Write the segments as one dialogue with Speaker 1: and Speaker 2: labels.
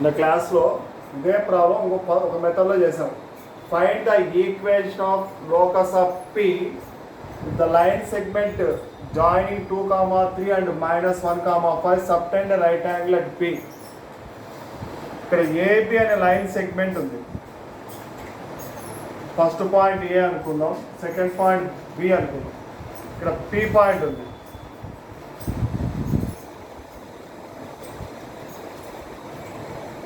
Speaker 1: నా క్లాస్లో ఇదే ప్రాబ్లం ఒక మెథడ్లో చేసాం. Find the equation of locus of P the line segment joining 2, 3 and -1, 5 subtend right angle at P. ఇక్కడ ఏబి అనే లైన్ సెగ్మెంట్ ఉంది. ఫస్ట్ పాయింట్ ఏ అనుకుందాం, సెకండ్ పాయింట్ బి అనుకుందాం. ఇక్కడ పి పాయింట్ ఉంది.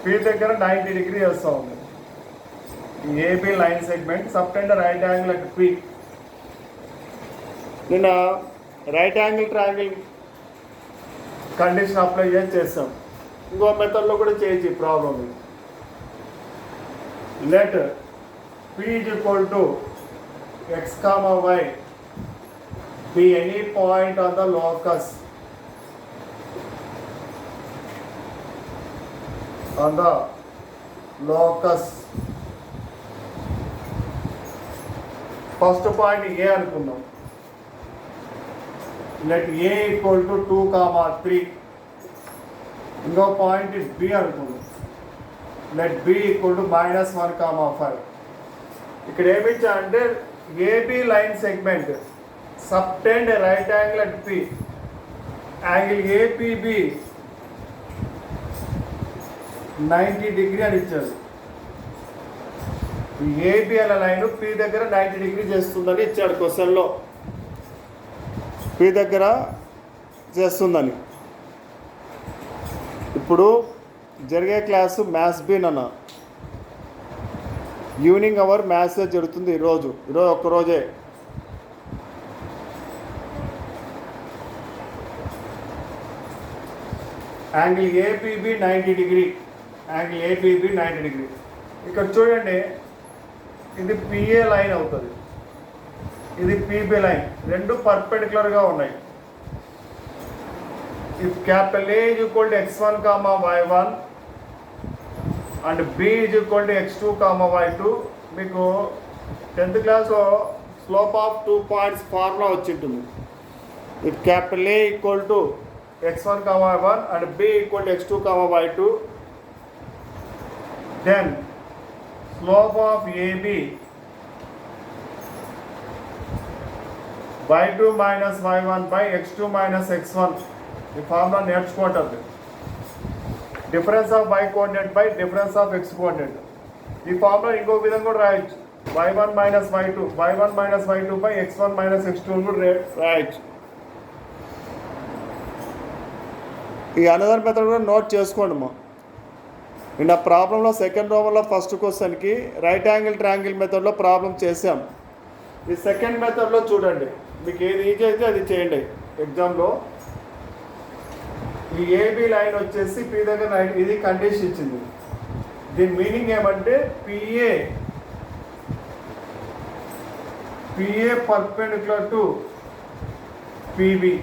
Speaker 1: పి దగ్గర 90 డిగ్రీ వస్తూ ఉంది. AB line segment subtend right angle at P. నిన్న right angle triangle condition apply చేసాం. ఇంకో మెథడ్లో కూడా చేయొచ్చు ఈ problem. Let P is equal to x, y be any point on the locus first point A అనుకుందాం. Let A equal to 2, 3. ఇంకో point B అనుకుందాం. Let B equal to -1, 5. ఇక్కడ ఏమి ఇచ్చారంటే AB line segment subtend right angle at P. Angle APB 90 degree అని ఇచ్చారు. AB అనే line P దగ్గర 90 డిగ్రీ చేస్తుందని ఇచ్చాడు క్వశ్చన్లో. పి దగ్గర చేస్తుందని. ఇప్పుడు జరిగే క్లాసు మ్యాథ్స్ బి అన్న. ఈవినింగ్ అవర్ మ్యాథ్స్ జరుగుతుంది ఈరోజు ఒక్కరోజే. Angle APB 90 degree. Angle APB 90 degree. ఇక్కడ చూడండి, ఇది పిఏ లైన్ అవుతుంది, ఇది పీబీ లైన్. రెండు పర్పెండిక్యులర్గా ఉన్నాయి. If capital A is equal to x1, y1 and b is equal to x2, y2. మీకు 10th క్లాస్లో స్లోప్ ఆఫ్ 2 పాయింట్స్ ఫార్ములా వచ్చింటుంది. If capital A equal to x1, y1 and b equal to x2, y2, then slope of ab y2 minus y1 by x2 minus x1. ఈ formula నేర్చుకుంటుంది. Difference of y coordinate by difference of x coordinate. ఈ formula ఇంకొక విధంగా కూడా రాయొచ్చు. y1 minus y2 by x1 minus x2 కూడా రాయొచ్చు. ఈ అనదర్ మెథడ్ కూడా నోట్ చేసుకోండి మా. నిన్న ప్రాబ్లంలో సెకండ్ రోమన్లో ఫస్ట్ క్వశ్చన్కి రైట్ యాంగిల్ ట్రయాంగిల్ మెథడ్లో ప్రాబ్లం చేసాం. ఈ సెకండ్ మెథడ్లో చూడండి, మీకు ఏది ఈజీ అయితే అది చేయండి. ఎగ్జామ్లో ఈ ఏబి లైన్ వచ్చేసి పి దగ్గర ఇది కండిషన్ ఇచ్చింది. దీని మీనింగ్ ఏమంటే PA perpendicular to PB.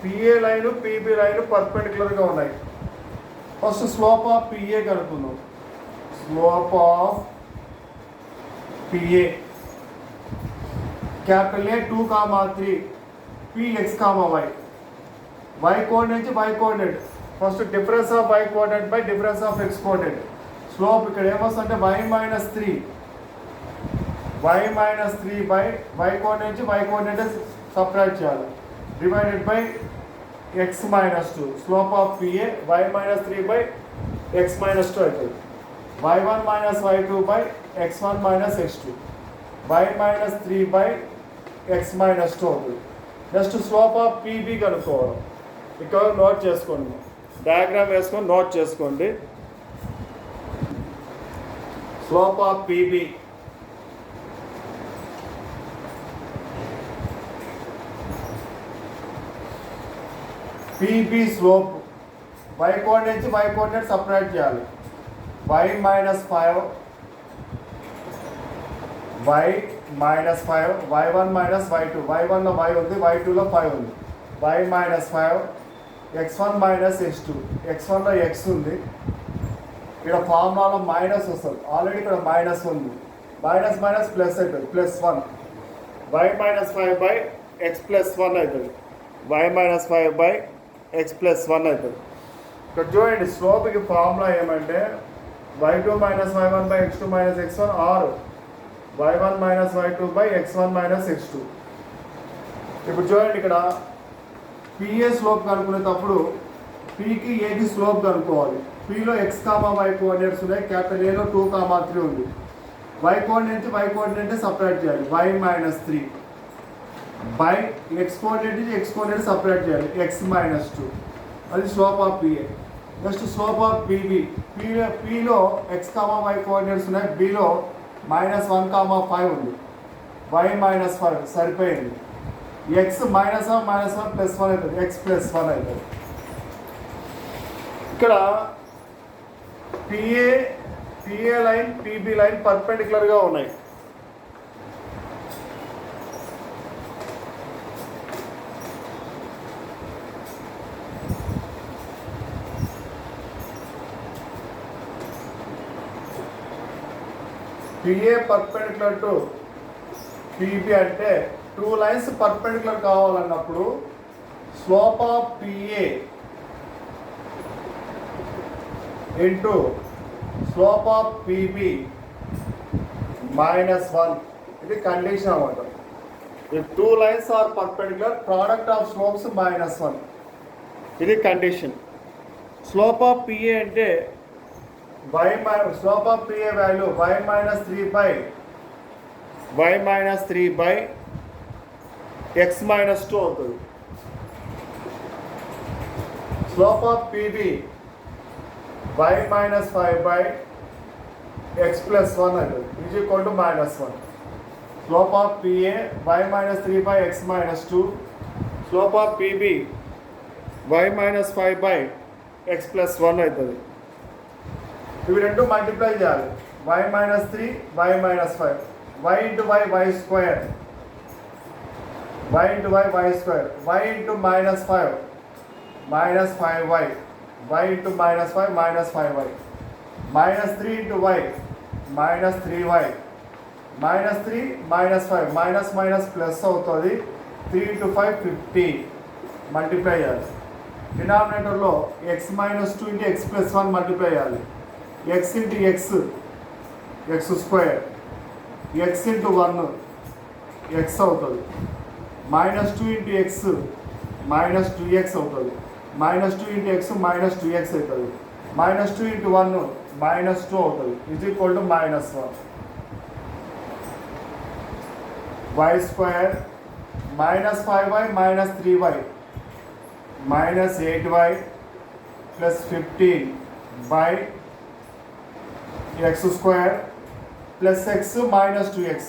Speaker 1: PA line PB line పర్పెండిక్యులర్గా ఉన్నాయి. ఫస్ట్ స్లోప్ ఆఫ్ పిఏ కనుక్కుందాం. Slope of PA capital A 2, 3 p x, y. y coordinate నుంచి y coordinate. First difference of y coordinate by difference of x coordinate. Slope ఇక్కడ ఏమొస్తుందంటే y - 3 by y coordinate నుంచి y coordinate subtract చేయాలి. Divided by x - 2. Slope of PA y - 3 by x - 2 అవుతుంది. y1 - y2 by x1 - x2. y - 3 by x - 2 అవుతుంది. Next slope of PB కనుక్కోవడం. ఇక్కడ note చేసుకోండి, diagram వేసుకొని నోట్ చేసుకోండి. Slope of PB slope y coordinate నుంచి y coordinate separate చేయాలి. y - 5 y1 minus y2. y1 లో y ఉంది, y2 లో 5 ఉంది. y - 5 x1 minus x2. x1 లో x ఉంది. ఇక్కడ ఫార్ములాలో మైనస్ వస్తుంది. ఆల్రెడీ ఇక్కడ మైనస్ ఉంది. మైనస్ మైనస్ ప్లస్ అవుతుంది, +1. y - 5 బై x + 1 అవుతుంది. y - 5 బై x + 1 అవుతుంది. ఇక్కడ చూడండి స్లోప్కి ఫార్ములా ఏమంటే y2 minus y1 by x2 minus x1 or y1 minus y2 by x1 minus x2. ఇప్పుడు చూడండి ఇక్కడ పిఏ స్లోప్ కనుక్కునేటప్పుడు పీకి ఏకి స్లోప్ కనుక్కోవాలి. పీలో x కామా y కోఆర్డినేట్స్ ఉన్నాయి, క్యాపిటల్ ఏలో 2,3 ఉంది. y కోఆర్డినేట్ సపరేట్ చేయాలి y minus 3 by x coordinate separate చేయాలి x మైనస్ 2. అది slope of PA. Next slope of BB. పీలో x కామా y కోఆర్డినేట్స్ ఉన్నాయి, బీలో -1,5 ఉంది, y -5 సరిపోయింది. x -1 ప్లస్ 1 అవుతుంది, x ప్లస్ 1 అవుతుంది. ఇక్కడ పిఏ లైన్ పిబి లైన్ పర్పెండిక్యులర్గా ఉన్నాయి. పిఏ పర్పెండిక్యులర్ టు పిబి అంటే 2 లైన్స్ పర్పెండిక్యులర్ కావాలన్నప్పుడు slope of PA into slope of PB -1. ఇది కండిషన్ అన్నమాట. If 2 lines are perpendicular product of slopes -1. ఇది కండిషన్. స్లోప్ ఆఫ్ పిఏ అంటే slope of PA value y minus 3 by x minus 2 అవుతుంది. Slope of PB y minus 5 by x plus 1 అవుతుంది, is equal to -1. Slope of PA y minus 3 by x minus 2. Slope of PB y minus 5 by x plus 1 అవుతుంది. ఇవి రెండు multiply చేయాలి. y minus 3 y minus 5 y into y y square, y into y y square, y into -5 -5y, y into -5 -5y, -3 into y -3y, -3 -5 minus plus అవుతుంది. 3 into 5 50 multiply చేయాలి. డినామినేటర్లో x -2 into x plus 1 multiply చేయాలి. x into x square, x into 1 x అవుతుంది. -2 into x -2x అవుతుంది. -2 into x -2x అవుతుంది. -2 into 1 -2 అవుతుంది, is equal to -1. y square -5y -3y -8y plus 15 by x square plus x -2x.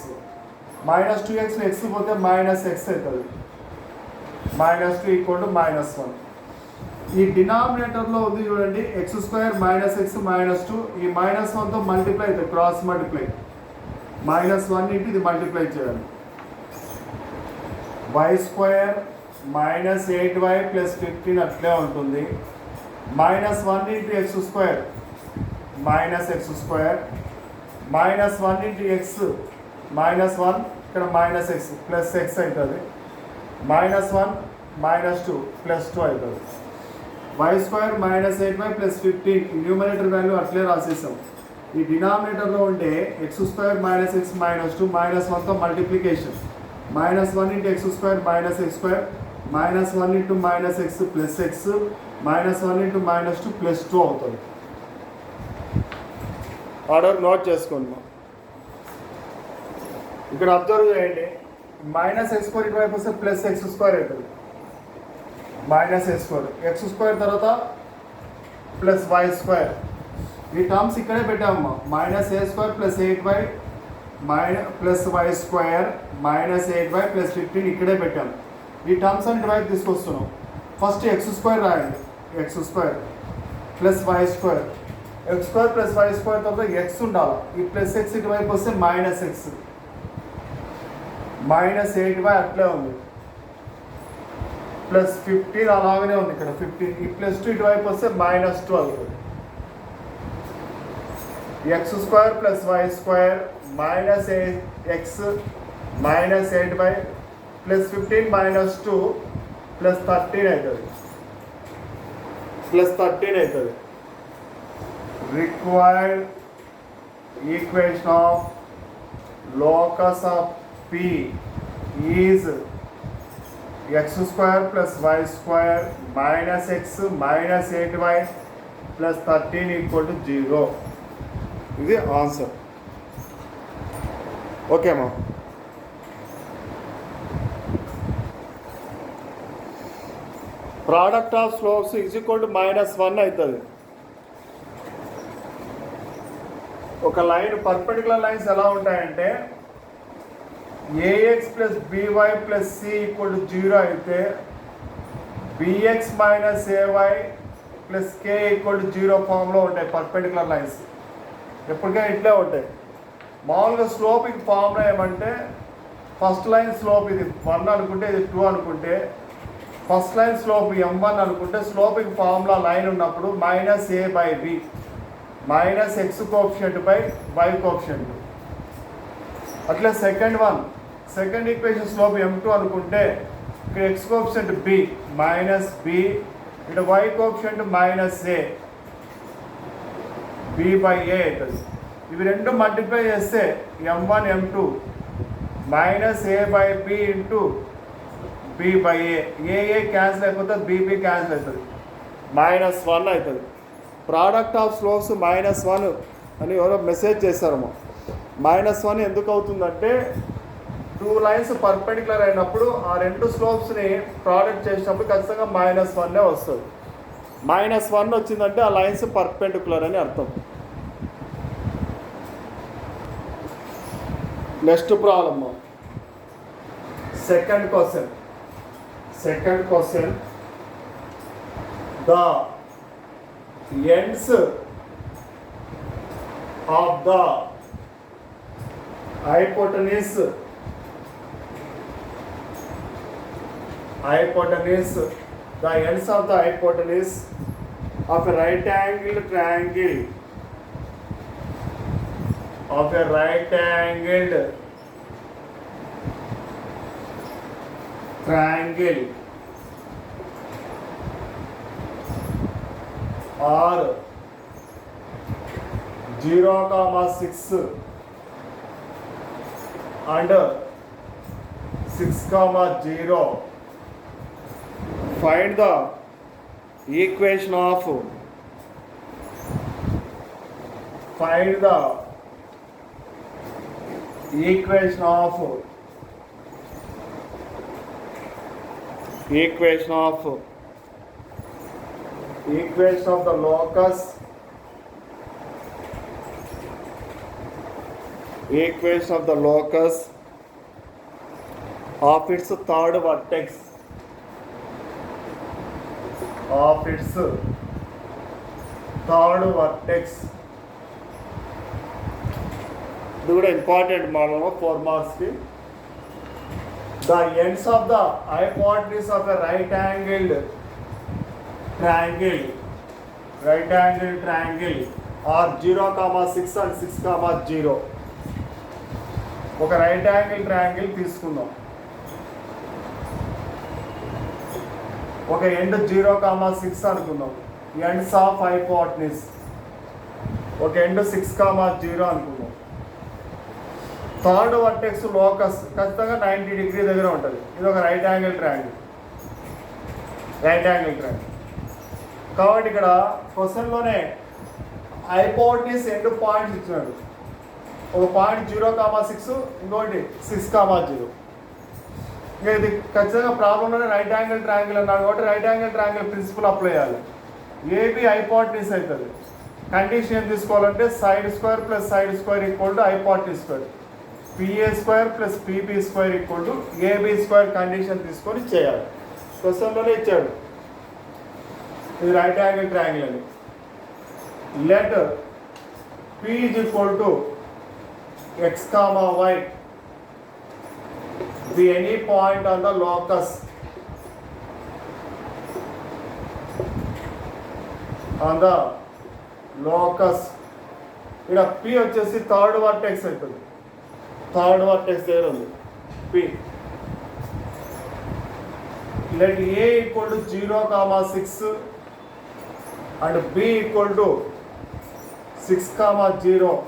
Speaker 1: -2x x పోతే -x అవుతుంది. -2 equal to -1. ఈ డినామినేటర్లో ఉంది చూడండి, x square -x -2, ఈ -1తో మల్టిప్లై అవుతుంది, క్రాస్ మల్టిప్లై. -1 ఇంటూ ఇది మల్టిప్లై చేయాలి. y స్క్వేర్ -8y ప్లస్ 15 అట్లే ఉంటుంది. -1 into x square -x square, -1 into x -1 ఇక్కడ -x ప్లస్ x అవుతుంది. -1 -2 ప్లస్ 2 అవుతుంది. y square -8y plus 15 numerator value అట్లే రాసేసాం. ఈ డినామినేటర్లో ఉండే x స్క్వేర్ -x -2 -1తో multiplication. -1 into x square -x square, -1 into -x plus x, -1 into -2 plus 2 అవుతుంది. ఆర్డర్ నోట్ చేసుకుందాం. ఇక్కడ అబ్జర్వ్ చేయండి, -x స్క్వేర్ ఇటువైపు వస్తే ప్లస్ x స్క్వేర్ అవుతుంది. -x స్క్వేర్ తర్వాత ప్లస్ y స్క్వేర్. ఈ టర్మ్స్ ఇక్కడే పెట్టామమ్మా. -a square plus 8y plus y square -8y plus 15 ఇక్కడే పెట్టాము. ఈ టర్మ్స్ అని ఇటువైపు తీసుకొస్తున్నాం. ఫస్ట్ x స్క్వేర్ రాయండి, x square plus y square, x square plus y square తర్వాత x ఉండాలి. ఈ ప్లస్ x ఇటువైపు వస్తే -x, -8y అట్లే ఉంది, ప్లస్ 15 అలాగనే ఉంది ఇక్కడ 15. ఈ ప్లస్ 2 ఇటువైపు వస్తే -2 అవుతుంది. x square plus y square -8x -8y plus 15 -2 plus 13 అవుతుంది. ప్లస్ 13 అవుతుంది. Required equation of locus of P is x² + y² - x - 8y + 13 = 0. ఇది ఆన్సర్. ఓకే అమ్మా. Product of slopes is equal to -1 అవుతుంది. ఒక లైన్ పర్పెండిక్యులర్ లైన్స్ ఎలా ఉంటాయంటే ax + by + c = 0 అయితే bx - ay + k = 0 ఫామ్లో ఉంటాయి పర్పెండిక్యులర్ లైన్స్. ఎప్పటికైనా ఇట్లే ఉంటాయి. మామూలుగా స్లోపింగ్ ఫామ్లో ఏమంటే ఫస్ట్ లైన్ స్లోప్ ఇది 1 అనుకుంటే ఇది 2 అనుకుంటే ఫస్ట్ లైన్ స్లోప్ m1 అనుకుంటే స్లోపింగ్ ఫార్ములా లైన్ ఉన్నప్పుడు -a/b -x coefficient by y coefficient. అట్లా సెకండ్ ఈక్వేషన్ స్లోప్ m2 అనుకుంటే ఇక్కడ x కోఎఫిషియంట్ b -b ఇక్కడ y కోఎఫిషియంట్ -a b/a అవుతుంది. ఇవి రెండు మల్టిప్లై చేస్తే m1 m2 -a/b into b/a ఏ క్యాన్సిల్ అయిపోతుంది, b క్యాన్సిల్ అవుతుంది, -1 అవుతుంది. ప్రోడక్ట్ ఆఫ్ స్లోప్స్ -1 అని ఎవరో మెసేజ్ చేశారమ్మా. -1 ఎందుకు అవుతుందంటే 2 లైన్స్ పర్పెండిక్యులర్ అయినప్పుడు ఆ రెండు స్లోప్స్ని ప్రోడక్ట్ చేసినప్పుడు ఖచ్చితంగా -1 వస్తుంది. -1 వచ్చిందంటే ఆ లైన్స్ పర్పెండిక్యులర్ అని అర్థం. Next problem, second question. The ends of the hypotenuse the ends of the hypotenuse of a right angled triangle are 0,6 and 6,0. Find the equation of the locus of its third vertex ఇది కూడా important model 4 మార్క్స్కి. The ends of the hypotenuse of a right angled triangle are 0,6 and 6,0. ఒక right angle triangle తీసుకుందాం. ఒక end 0,6 అనుకుందాం, ends of hypotenuse. ఒక end 6,0 అనుకుందాం. Third vertex locus ఖచ్చితంగా 90 డిగ్రీ దగ్గర ఉంటుంది. ఇది ఒక రైట్ యాంగిల్ ట్రయాంగిల్. కాబట్టి ఇక్కడ క్వశ్చన్లోనే హైపోటెన్యూస్ ఎండ్ పాయింట్స్ ఇచ్చినాడు. ఒక పాయింట్ 0,6, ఇంకోటి 6,0. ఇంకా ఇది ఖచ్చితంగా ప్రాబ్లంలోనే రైట్ యాంగిల్ ట్రయాంగిల్ అన్నాడు కాబట్టి right angle triangle principal apply చేయాలి. ఏబి హైపోటెన్యూస్ అవుతుంది. కండిషన్ ఏం తీసుకోవాలంటే side square + side square = hypotenuse square, PA² + PB² = AB² condition తీసుకొని చేయాలి. క్వశ్చన్లోనే ఇచ్చాడు ఇది రైట్ యాంగిల్ ట్రయాంగిల్ అని. Let P = x, y be any point on the locus ఇక్కడ P వచ్చేసి థర్డ్ వర్టెక్స్ అవుతుంది. థర్డ్ వర్టెక్స్ దగ్గర ఉంది P. Let A = 0,6 and B equal to 6, 0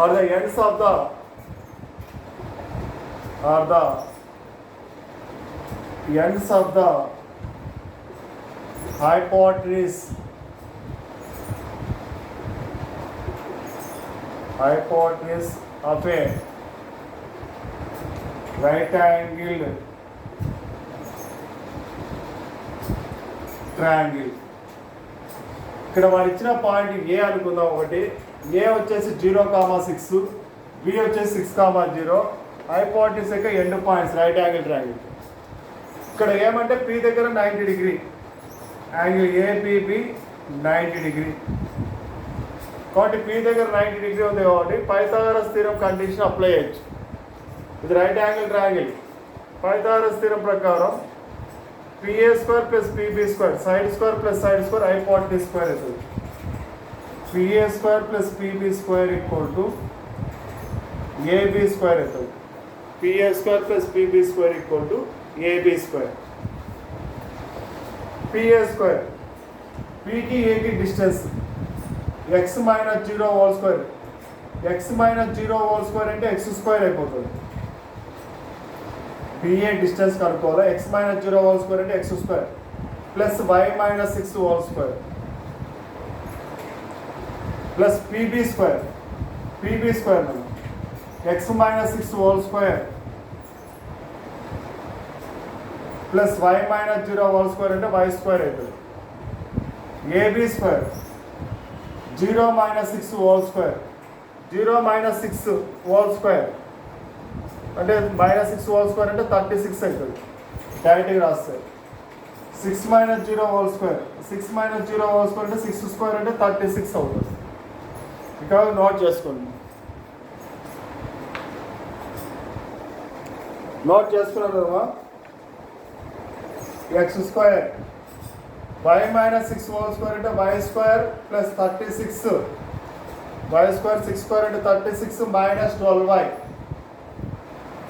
Speaker 1: are the ends of the hypotenuse of a right angled triangle. ఇక్కడ వాడు ఇచ్చిన point A అనుకుందాం. ఒకటి ఏ వచ్చేసి 0,6, బి వచ్చేసి 6,0. హైపోటెన్యూస్ యొక్క end points right angle triangle. ఇక్కడ ఏమంటే పి దగ్గర 90 డిగ్రీ యాంగిల్ ఏపీబి 90 డిగ్రీ కాబట్టి పి దగ్గర 90 డిగ్రీ ఉంది కాబట్టి పైథాగరస్ థీరం కండిషన్ అప్లై చేయొచ్చు. ఇది right angle triangle. Pythagoras theorem ప్రకారం PA square plus PB square, side square plus side square, hypotenuse square అవుతుంది. PA square plus PB square equal to AB square అవుతుంది. PA square plus PB square equal to AB square. PA square P की A की distance x minus 0 whole square. x minus 0 whole square అంటే x square అయిపోతుంది. PA distance కనుక్కోవాలి. x minus 0 whole square అంటే x square plus y minus 6 whole square plus PB square మనం x minus 6 whole square plus y minus 0 whole square అంటే y square అవుతుంది. AB square 0 minus 6 whole square 0 minus 6 whole square అంటే -6 whole square అంటే 36 అవుతుంది. డైరెక్ట్గా రాస్తే 6 minus 0 whole square 6 minus 0 whole square అంటే 6 square అంటే 36 అవుతుంది. ఇక్కడ నోట్ చేసుకోండి. నోట్ చేసుకున్నారు కదా. x square y minus 6 whole square అంటే y square plus 36 y square 6 square అంటే 36 minus 12y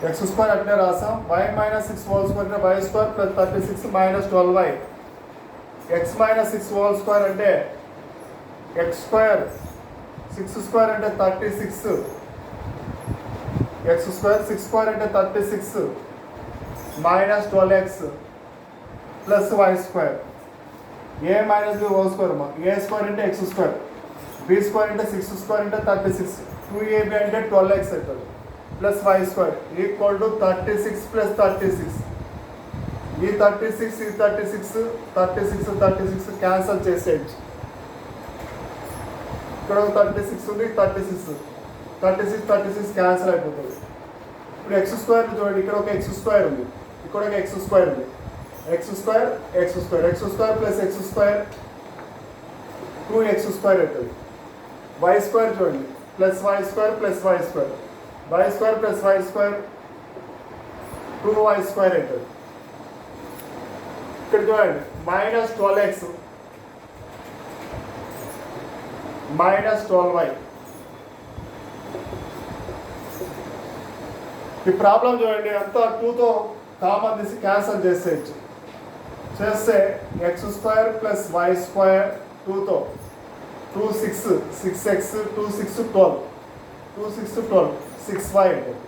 Speaker 1: x square అట్లే రాసాం. y minus 6 whole square అంటే y square plus 36 minus 12y. x minus 6 whole square అంటే x square 6 square అంటే 36 x square 6 square అంటే 36 minus 12x plus y square. a minus b whole square a square అంటే x square b square అంటే 6 square అంటే 36 2ab అంటే 12x అవుతుంది plus y square equal to 36 plus 36. ఈ 36 cancel చేసేయచ్చు. ఇక్కడ 36 ఉంది 36 క్యాన్సల్ అయిపోతుంది. ఇప్పుడు x స్క్వేర్ చూడండి. ఇక్కడ ఒక x స్క్వేర్ ఉంది, ఇక్కడ ఒక x స్క్వేర్ ఉంది. x square plus x square 2x square అవుతుంది. y స్క్వేర్ చూడండి plus y square plus y square y square plus y square 2y square అవుతుంది. ఇక్కడ చూడండి minus 12x minus 12y. ఈ ప్రాబ్లం చూడండి అంతా 2తో కామన్ తీసి క్యాన్సల్ చేసేయచ్చు. చేస్తే x square plus y square 2తో 2 6x 2 6 12 2 6 12 6y ఉంటుంది.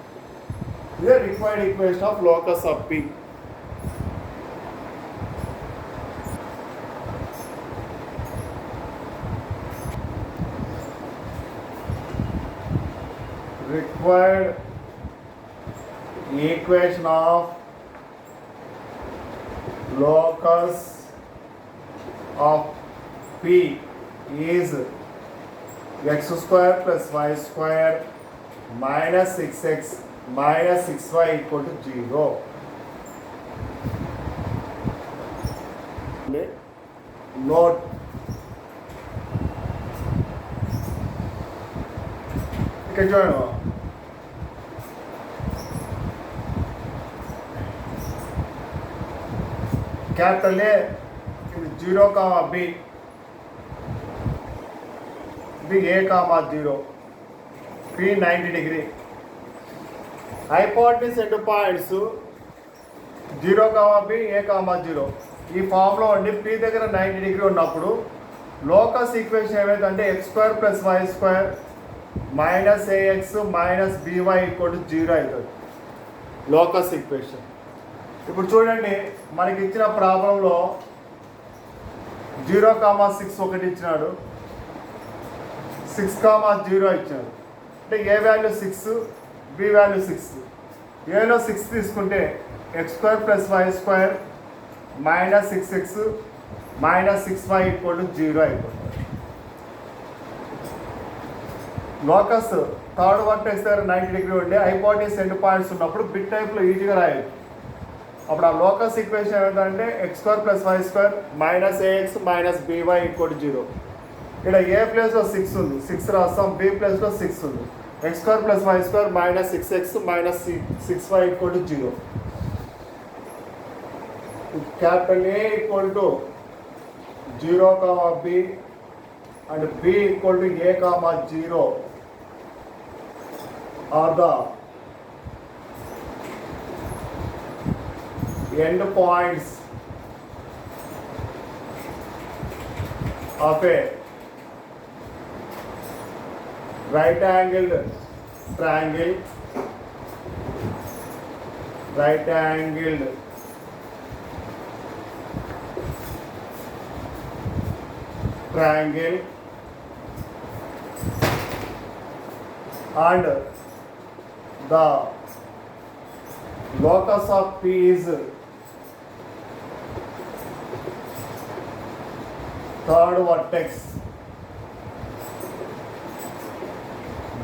Speaker 1: ఇదే required equation of locus of P. Required equation of locus of P is x square plus y square minus 6x minus 6y equal to 0. Note ఇక్కడ చూడండి capital ఏ ఇది 0, b ఇది a, 0 P 90 degree. Hypotenuse end points 0, b, a, 0. ఈ ఫామ్లో ఉండి P దగ్గర 90 degree ఉన్నప్పుడు locus equation ఏమైందంటే x square plus y square minus ax minus by equal to 0 అవుతుంది లోకస్ ఈక్వేషన్. ఇప్పుడు చూడండి మనకి ఇచ్చిన ప్రాబ్లంలో 0,6 ఒకటి ఇచ్చినాడు, 6,0 ఇచ్చాడు. అంటే ఏ వాల్యూ 6, బి వాల్యూ 6. ఏలో 6 తీసుకుంటే x square plus y square minus 6x minus 6y equal to 0 అయిపోతుంది. లోకస్ థర్డ్ వర్టెక్స్ దగ్గర 90 డిగ్రీ ఉండే హైపోటెన్యూస్ ఎండ్ పాయింట్స్ ఉన్నప్పుడు బిట్ టైప్లో ఈజీగా రాయొచ్చు. అప్పుడు ఆ లోకస్ ఈక్వేషన్ ఏమిటంటే x square plus y square minus ax minus by equal to 0. ఇక్కడ ఏ ప్లేస్లో 6 ఉంది, 6 రాస్తాం. బి ప్లేస్లో 6 ఉంది. X square plus y square minus 6x minus 6y equal to 0. Capital A equal to 0 comma B and B equal to A comma 0 are the end points of a right angled triangle, right angled triangle and the locus of P is third vertex.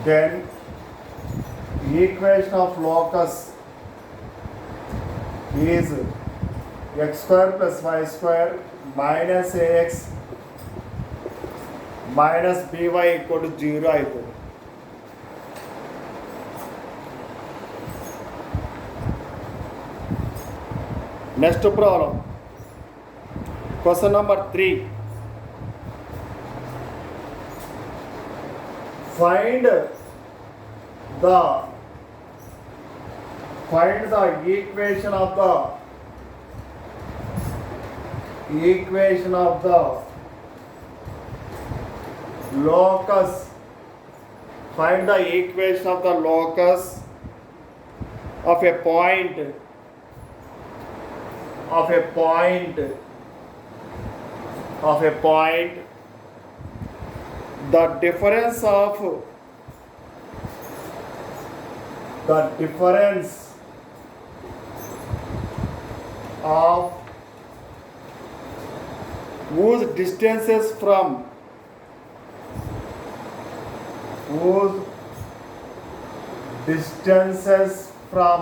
Speaker 1: Then equation of locus is x square plus y square minus ax minus by equal to 0 అవుతుంది. Next problem question number 3. Find the equation of the locus. Find the equation of the locus of a point the difference of whose distances from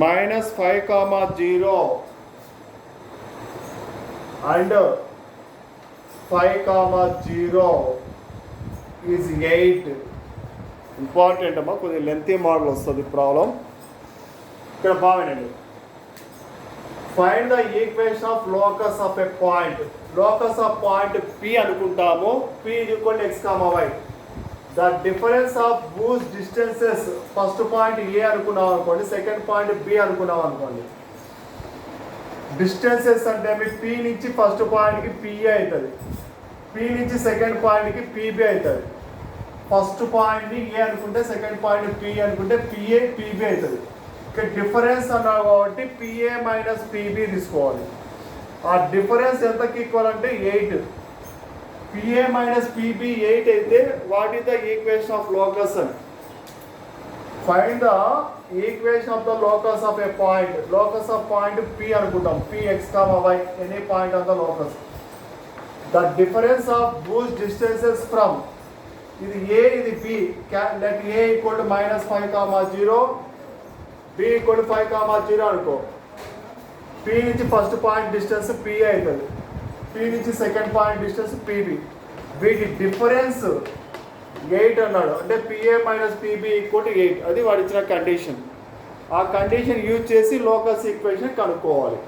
Speaker 1: minus 5,0 and 5,0 is 8. Important అమ్మా, కొద్దిగా lengthy model వస్తుంది problem. ఇక్కడ బాగుండండి. Find the equation of locus of a point. Locus of point P అనుకుంటాము. P is equal to x, y. The difference of whose distances, first point A అనుకున్నాం అనుకోండి, second point B అనుకున్నాం అనుకోండి. Distances అంటే మీ P నుంచి first పాయింట్కి PA అవుతుంది, P నుంచి సెకండ్ పాయింట్కి PB అవుతుంది. ఫస్ట్ పాయింట్ని A అనుకుంటే సెకండ్ పాయింట్ P అనుకుంటే PA PB అవుతుంది. ఇక్కడ డిఫరెన్స్ అన్నావు కాబట్టి PA మైనస్ PB తీసుకోవాలి. ఆ డిఫరెన్స్ ఎంతకి ఈక్వల్ అంటే 8. PA మైనస్ PB 8 అయితే what is the equation of locus అని. Find the equation of the locus of a point. Locus of point P అనుకుంటాం. P x, y any point of the locus. The difference of whose distances from, ఇది A ఇది B. Let A equal to minus 5,0, B equal to 5,0 అనుకో. P నుంచి first point distance P అవుతుంది, P నుంచి second point distance PB. వీటి difference 8 అన్నాడు అంటే PA minus PB equal to 8. అది వాడు ఇచ్చిన కండిషన్. ఆ కండిషన్ యూజ్ చేసి లోకస్ ఈక్వేషన్ కనుక్కోవాలి.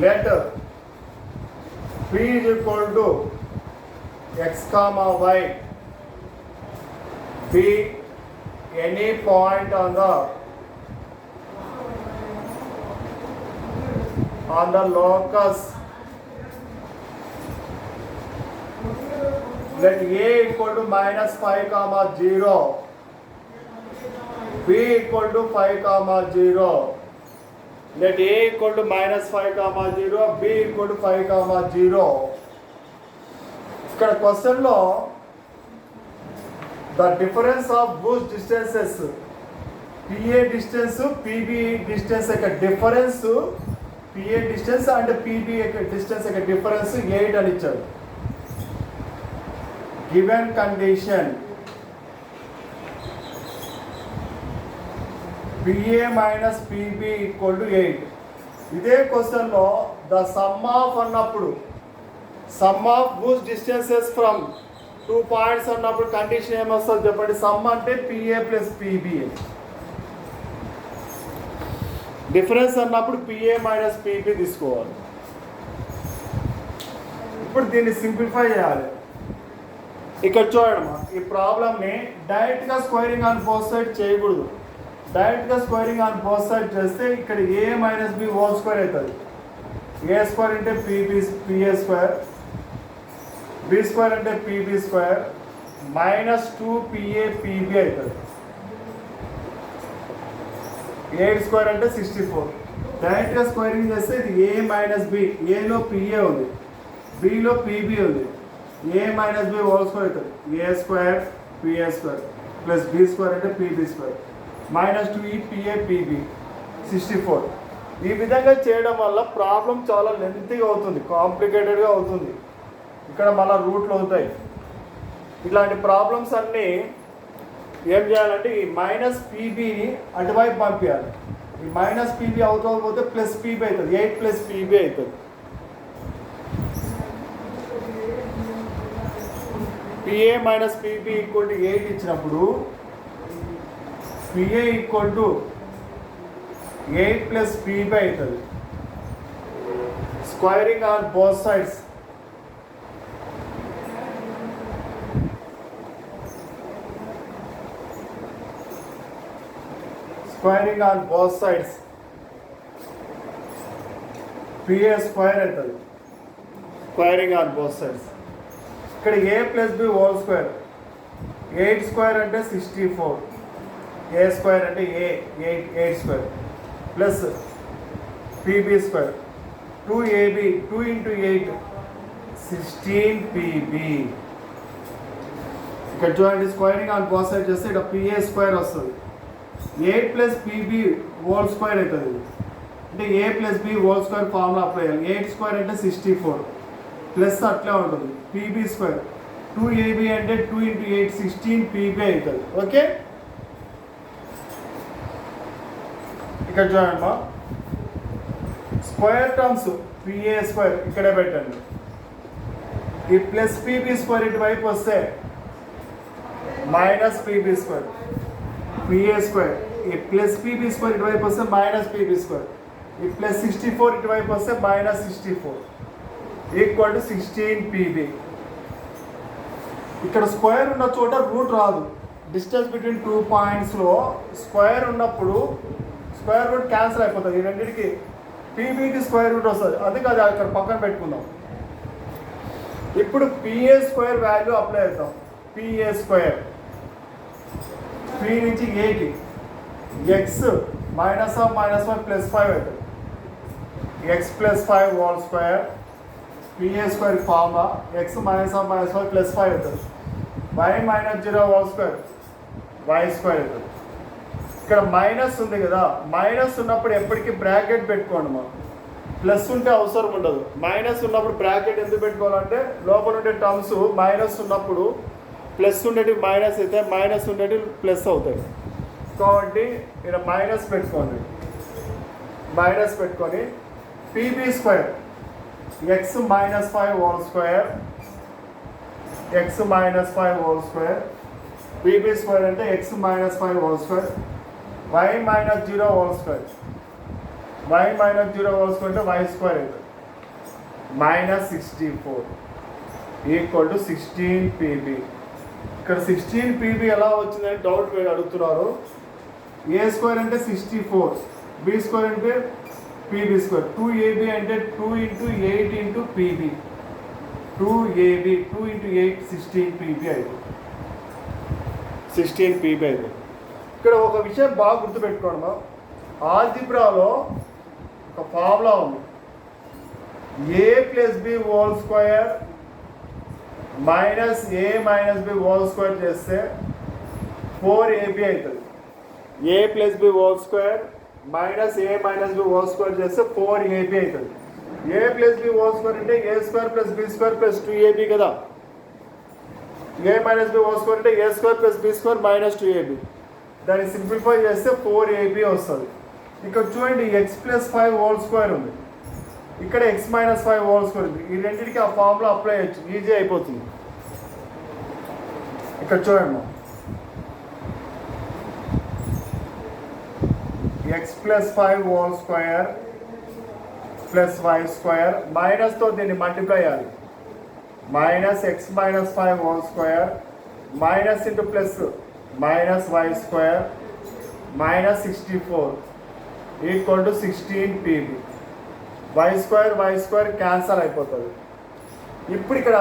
Speaker 1: let P is equal to x comma y be any point on the locus, let a equal to minus 5 comma 0, b equal to 5 comma 0, let a equal to minus 5 comma 0, b equal to 5 comma 0. ఇక్కడ క్వశ్చన్లో the difference of whose distances PA distance PB distance యొక్క difference, PA distance and PB యొక్క distance యొక్క difference 8 అని ఇచ్చాడు. Given condition PA minus PB equal to 8. ఇదే క్వశ్చన్లో the sum of అన్నప్పుడు sum of whose distances from 2 points అన్నప్పుడు condition ఏమొస్తుంది చెప్పండి. సమ్ అంటే పిఏ ప్లస్ పీబీ, డిఫరెన్స్ అన్నప్పుడు పిఏ మైనస్ పీబీ తీసుకోవాలి. ఇప్పుడు దీన్ని సింప్లిఫై చేయాలి. ఇక్కడ చూడమ్మా, ఈ ప్రాబ్లమ్ని డైరెక్ట్గా స్క్వేరింగ్ ఆన్ బోత్ సైడ్ చేయకూడదు. డైరెక్ట్గా స్క్వేరింగ్ ఆన్ బోత్ సైడ్ చేస్తే ఇక్కడ A minus B whole square అవుతుంది. ఏ స్క్వేర్ అంటే పిఏ స్క్వేర్, బి స్క్వేర్ అంటే PB square minus 2PA PB అవుతుంది. 8 స్క్వేర్ అంటే 64. డైరెక్ట్గా స్క్వేరింగ్ చేస్తే ఇది ఏ మైనస్ బి, ఏలో పిఏ ఉంది, బిలో పీబీ ఉంది, A minus B whole square అవుతుంది. A square PA square plus B square అంటే PB square minus 2PA PB 64. ఈ విధంగా చేయడం వల్ల ప్రాబ్లం చాలా లెంతీగా అవుతుంది, కాంప్లికేటెడ్గా అవుతుంది. ఇక్కడ మళ్ళీ రూట్లు అవుతాయి. ఇలాంటి ప్రాబ్లమ్స్ అన్నీ ఏం చేయాలంటే ఈ మైనస్ పీబీని అటువైపు పంపించాలి. ఈ మైనస్ పీబీ అవుతూ ప్లస్ పీబీ అవుతుంది, 8 ప్లస్ పీబీ అవుతుంది. PA minus PB equal to 8 ఇచ్చినప్పుడు PA equal to 8 plus PB అవుతుంది. Squaring on both sides, squaring on both sides PA square అవుతుంది. స్క్వేరింగ్ ఆన్ బోత్ సైడ్స్ ఇక్కడ A plus B whole square, 8 square అంటే 64, A square అంటే 8 square plus PB square 2AB 2 into 8 16PB. ఇక్కడ చూడండి squaring on both side చేస్తే ఇక్కడ PA square వస్తుంది. 8 plus PB whole square అవుతుంది. అంటే A plus B whole square formula apply చేయాలి. 8 స్క్వేర్ అంటే 64 ప్లస్ అట్లే ఉంటుంది. పీబీ స్క్వేర్ 2AB అంటే 2 into 8 16PB అవుతుంది. ఓకే, ఇక్కడ చూడండి స్క్వేర్ టర్మ్స్ పిఏ స్క్వేర్ ఇక్కడే పెట్టండి. ఈ ప్లస్ పీబీ స్క్వేర్ ఇటువైపు వస్తే minus PB square, PA square ఈ ప్లస్ పీబీ స్క్వేర్ ఇటువైపు వస్తే మైనస్ పీబీ స్క్వేర్, ఈ ప్లస్ 64 ఇటువైపు వస్తే మైనస్ 64 ఈక్వల్ టు 16PB. ఇక్కడ స్క్వేర్ ఉన్న చోట రూట్ రాదు. డిస్టెన్స్ బిట్వీన్ 2 పాయింట్స్లో స్క్వేర్ ఉన్నప్పుడు స్క్వేర్ రూట్ క్యాన్సిల్ అయిపోతుంది. ఈ రెండింటికి పీబీకి స్క్వేర్ రూట్ వస్తుంది, అందుకే అది అక్కడ పక్కన పెట్టుకుందాం. ఇప్పుడు పిఏ స్క్వేర్ వాల్యూ అప్లై అవుతాం. పిఏ స్క్వేర్ పీ నుంచి ఏకి x minus of minus 1 plus 5 అవుతుంది. X plus 5 whole square PA square formula x minus of minus 1 plus 5 అవుతుంది. Y minus 0 whole square y square అవుతుంది. ఇక్కడ మైనస్ ఉంది కదా, minus ఉన్నప్పుడు ఎప్పటికీ బ్రాకెట్ పెట్టుకోండి. మనం ప్లస్ ఉంటే అవసరం ఉండదు. మైనస్ ఉన్నప్పుడు బ్రాకెట్ ఎందుకు పెట్టుకోవాలంటే లోపల ఉండే టర్మ్స్ మైనస్ ఉన్నప్పుడు ప్లస్ ఉండేవి మైనస్ అయితే మైనస్ ఉండేవి ప్లస్ అవుతాయి. కాబట్టి ఇక్కడ మైనస్ పెట్టుకోండి. మైనస్ పెట్టుకొని PB square x minus 5 whole square x minus 5 whole square PB square అంటే x minus 5 whole square y minus 0 whole square y minus 0 whole square అంటే వై స్క్వేర్ అవుతుంది మైనస్ 64. Equal to 16 PB. ఇక్కడ 16 PB ఎలా వచ్చిందని doubt మీరు అడుగుతున్నారు. ఏ square అంటే 64, B square అంటే పీబీ స్క్వేర్, 2ab అంటే 2 into 8 into PB, 2ab 2 into 8 16 PB అయితే 16 పీబీ అయితే. ఇక్కడ ఒక విషయం బాగా గుర్తుపెట్టుకోండి. మా ఆల్జిబ్రాలో ఒక ఫార్ములా ఉంది. A plus B whole square minus A minus B whole square చేస్తే 4ab అవుతుంది. A plus B whole square minus A minus B whole square చేస్తే 4ab అవుతుంది. A plus B whole square అంటే A square plus B square plus 2ab కదా. A minus B whole square అంటే A square plus B square minus 2ab. దాన్ని simplify చేస్తే 4ab వస్తుంది. ఇక్కడ చూడండి ఎక్స్ ప్లస్ 5 హోల్ స్క్వేర్ ఉంది, ఇక్కడ ఎక్స్ మైనస్ 5 హోల్ స్క్వేర్ ఉంది. ఈ రెండింటికి ఆ ఫార్ములా అప్లై చేయొచ్చు, ఈజీ అయిపోతుంది. ఇక్కడ చూడండి x plus 5 whole square plus y square మైనస్తో దీన్ని మల్టిప్లై చేయాలి. Minus x minus 5 whole square minus into plus minus y square minus 64 equal to 16 PB. Y square cancel అయిపోతుంది. ఇప్పుడు ఇక్కడ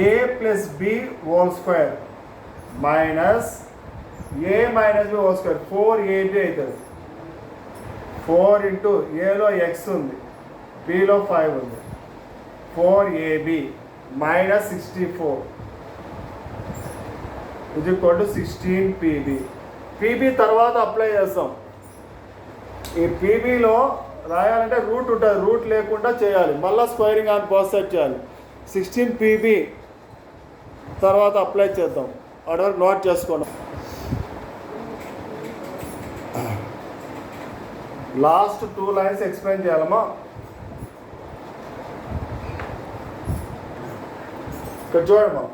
Speaker 1: A plus B whole square minus A minus B whole square 4ab అవుతుంది. 4 into ఏలో X ఉంది, below 5 ఉంది, 4ab minus 64 ఇది equal to 16 PB. PB తర్వాత apply చేస్తాం. ఈ పీబీలో రాయాలంటే రూట్ ఉంటుంది, రూట్ లేకుండా చేయాలి, మళ్ళీ స్క్వేరింగ్ ఆన్ బోత్ సైడ్ చేయాలి. 16 పీబీ తర్వాత అప్లై చేద్దాం. ఆర్డర్ నోట్ చేసుకోండి. లాస్ట్ 2 లైన్స్ ఎక్స్ప్లెయిన్ చేయాలమ్మా. ఇక్కడ చూడమ్మా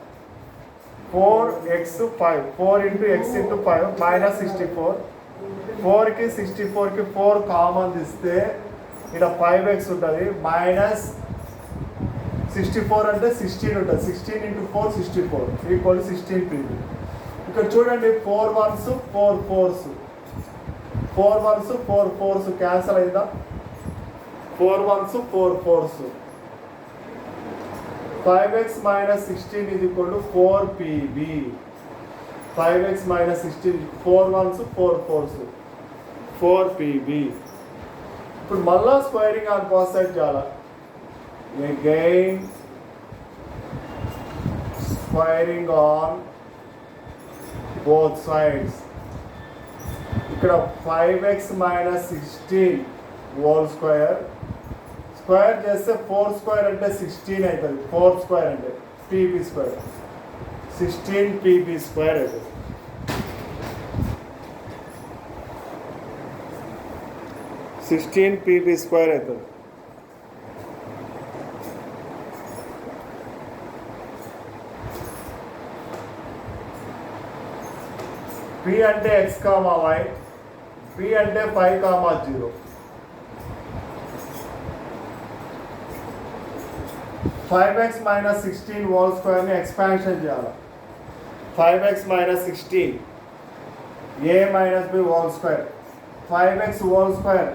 Speaker 1: 4x 5 4 into X into 5 minus 64. 4కి 64కి 4 కామన్ తీస్తే ఇక్కడ 5x ఉంటుంది, మైనస్ 64 అంటే 16 ఉంటుంది. 16 ఇంటూ 4 64 ఈక్వల్ 16 పీబీ. ఇక్కడ చూడండి 4 1s 4 4s 4 1s 4 4s cancel అయిందా. 4 1s 4 4s 5x minus 16 is equal to 4 pb. 5x minus 16 4 1s 4 4s 4 pb. ఇప్పుడు మళ్ళా స్క్వేరింగ్ ఆన్ బోత్ సైడ్ చేయాలి. Again squaring on both sides. ఇక్కడ 5x minus 16 whole square square చేస్తే 4 square అంటే 16 అవుతుంది. 4 square అంటే PB square 16 PB square అవుతుంది. PB square అవుతుంది. పి అంటే ఎక్స్ కామా వై, పి అంటే 5 కామా 0. 5x minus 16 హోల్ స్క్వేర్ని ఎక్స్పాన్షన్ చేయాలి. 5x minus 16 A minus B whole square 5x whole square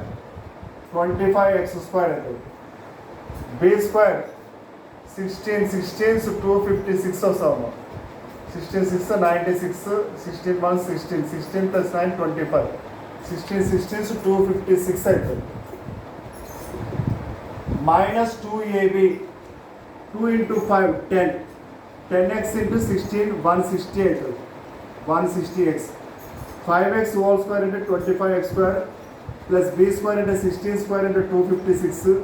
Speaker 1: 25x square అవుతుంది. బి స్క్వేర్ 16 16 256 వస్తాము. 16 6 96 16 1 16 16 plus 9 25 16 16 256 అవుతుంది. Minus 2ab 2 into 5 10 10x into 16 160 అవుతుంది. 160x 5x whole square అంటే 25x square plus B square అంటే 16 square అంటే 256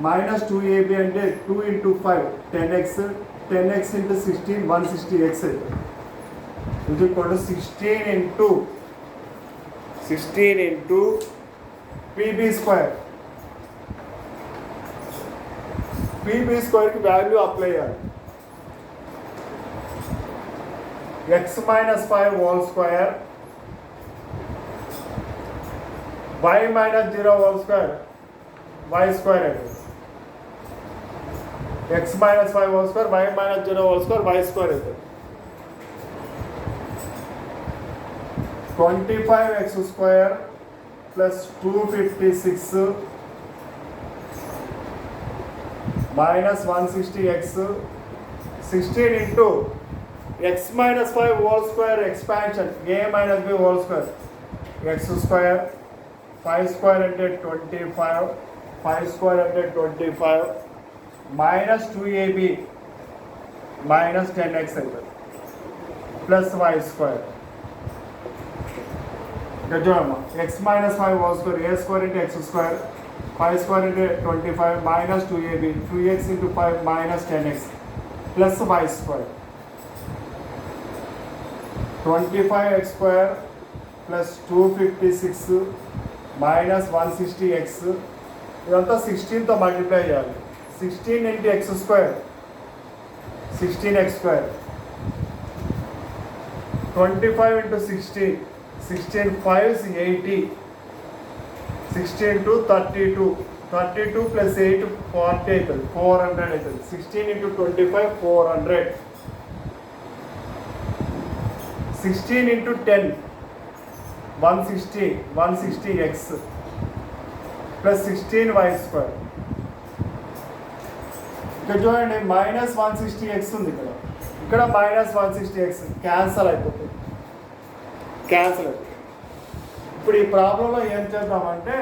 Speaker 1: minus 2ab అంటే 2 into 5 10x 10x into 16 160x అవుతుంది. ఇది కూడా 16 into pb స్క్వేర్. పీబీ స్క్వేర్కి వాల్యూ అప్లై చేయాలి. X minus 5 whole square y minus 0 whole square y square అవుతుంది. x minus 5 whole square, y minus 0 whole square, y square అవుతుంది. 25x square plus 256 minus 160x 16 into x minus 5 whole square expansion a minus b whole square x square 5 square అంటే 25 5 square అంటే 25 minus 2ab minus 10x అవుతుంది plus y square ఇక్కడ చూడమ్మా x minus 5 whole square a square into x square 5 square into 25 minus 2ab 2x into 5 minus 10x plus y square 25x square plus 256 minus 160x ఇదంతా 16తో multiply చేయాలి 16 into x square 16x square 25 into 16 16 5 is 80 16 to 32 32 plus 8 40 అవుతుంది 400 అవుతుంది 16 into 25 400 16 into 10 160 160x plus 16y square ఇక్కడ చూడండి minus 160x ఉంది ఇక్కడ minus 160x cancel అయిపోతుంది ఇప్పుడు ఈ ప్రాబ్లంలో ఏం చేద్దామంటే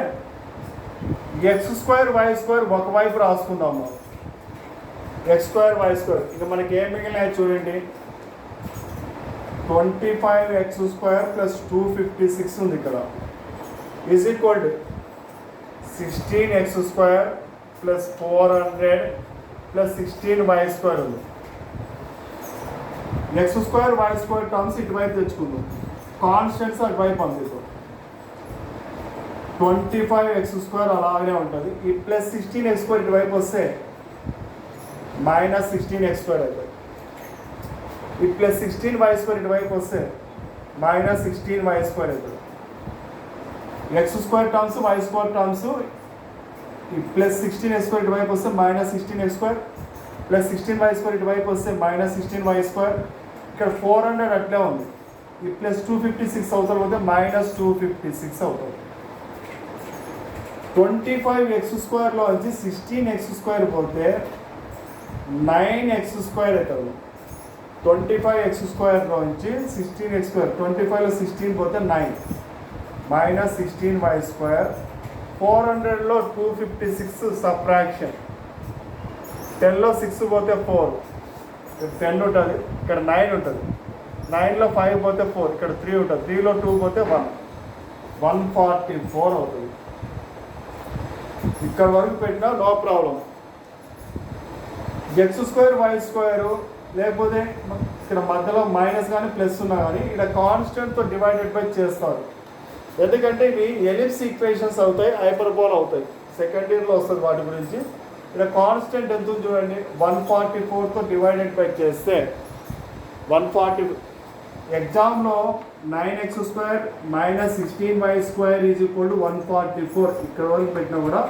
Speaker 1: ఎక్స్ స్క్వేర్ వై స్క్వేర్ ఒకవైపు రాసుకుందాము ఎక్స్ స్క్వేర్ వై స్క్వేర్ ఇక మనకి ఏం మిగిలినాయి చూడండి 25x square plus 256 ఉంది ఇక్కడ is equal to 16x square plus 400 plus 16y square ఉంది x square y square terms ఇటువైపు తెచ్చుకుందాం కాన్స్టెంట్స్ అటువైపు పంపిద్దాం 25x square అలాగే ఉంటుంది ఈ ప్లస్ 16x square ఇటువైపు వస్తే మైనస్ 16x square అవుతుంది ఈ ప్లస్ 16y square ఇటువైపు వస్తే మైనస్ 16y square అవుతుంది x square terms y square terms ఈ ప్లస్ 16x square ఇటువైపు వస్తే minus 16x square plus 16y square ఇటువైపు వస్తే మైనస్ 16y square ఇక్కడ 400 అట్లే ఉంది ఈ ప్లస్ 256 అవుతుంది పోతే మైనస్ 256 అవుతుంది 25x square నుంచి 16x square పోతే 9x square అవుతుంది 25x square నుంచి 16x square 25లో 16 పోతే 9 మైనస్ 16y square 400లో 256 సబ్ట్రాక్షన్ 10లో 6 పోతే 4 10 ఉంటుంది ఇక్కడ 9 ఉంటుంది 9లో 5 పోతే 4 ఇక్కడ 3 ఉంటుంది 3లో 2 పోతే 144 అవుతుంది ఇక్కడ వరకు పెట్టినా no problem x square y square లేకపోతే ఇక్కడ మధ్యలో మైనస్ కానీ ప్లస్ ఉన్నా కానీ ఇక్కడ కాన్స్టెంట్తో డివైడెడ్ బై చేస్తారు ఎందుకంటే ఇవి ఎలిప్స్ ఈక్వేషన్స్ అవుతాయి హైపర్బోలా అవుతాయి సెకండ్ ఇయర్లో వస్తుంది వాటి గురించి ఇక్కడ కాన్స్టెంట్ ఎంత ఉంది చూడండి 144తో డివైడెడ్ బై చేస్తే 140 ఎగ్జామ్లో 9x square minus 16y square is equal to 144 ఇక్కడ వరకు పెట్టినా కూడా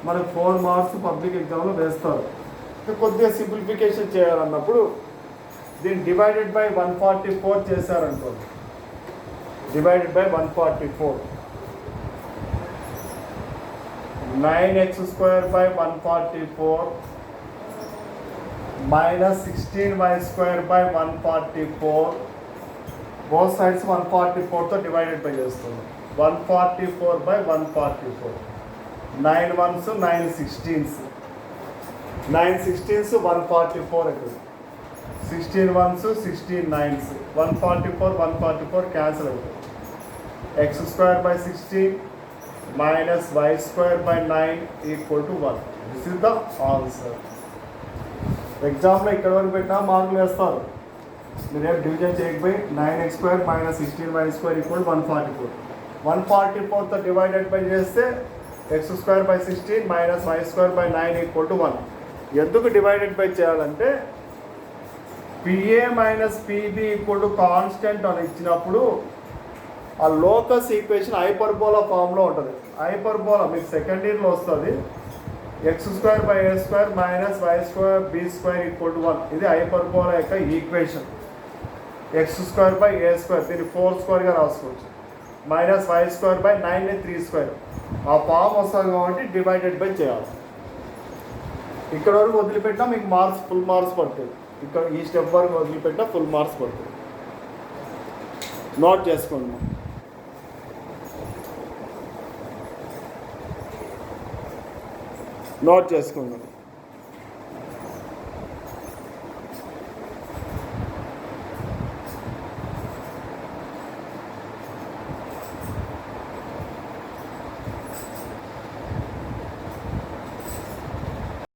Speaker 1: మనకు 4 మార్క్స్ పబ్లిక్ ఎగ్జామ్లో వేస్తారు కొద్దిగా సింప్లిఫికేషన్ చేయాలన్నప్పుడు దీన్ని డివైడెడ్ బై 144 చేశారనుకోండి divided by 144 9x square by 144 minus 16y square by 144 both sides 144తో డివైడెడ్ బై చేస్తున్నాం 144 by 144 9 ones 9 16s 9 16s 144 అవుతుంది 16 ones 16 9s 144 క్యాన్సిల్ అవుతుంది x square by 16 minus y square by 9 equal to 1. This is the answer. ఎగ్జామ్లో ఇక్కడ వరకు పెట్టినా మార్కులు వేస్తారు మీరు రేపు డివిజన్ చేయకపోయి 9x square minus 16y square equal 144 144తో డివైడెడ్ బై చేస్తే x square by 16 minus y square by 9 equal to 1. ఎందుకు డివైడెడ్ బై చేయాలంటే PA minus PB equal to constant అని ఇచ్చినప్పుడు ఆ లోకస్ ఈక్వేషన్ హైపర్బోలా ఫామ్లో ఉంటుంది హైపర్బోలా మీకు సెకండ్ ఇయర్లో వస్తుంది x square by A square minus y square B square equal to 1. ఇది హైపర్బోలా యొక్క equation. X square by A square దీన్ని 4 స్క్వేర్గా రాసుకోవచ్చు. మైనస్ వై స్క్వేర్ బై 9ని 3 స్క్వేర్. ఆ ఫామ్ వస్తుంది కాబట్టి డివైడెడ్ బై చేయాలి. ఇక్కడ వరకు వదిలిపెట్టినా మీకు మార్క్స్ ఫుల్ మార్క్స్ పడుతుంది. ఇక్కడ ఈ స్టెప్ వరకు వదిలిపెట్టినా ఫుల్ మార్క్స్ పడుతుంది. నోట్ చేసుకోండి. నోట్ చేసుకుందాం.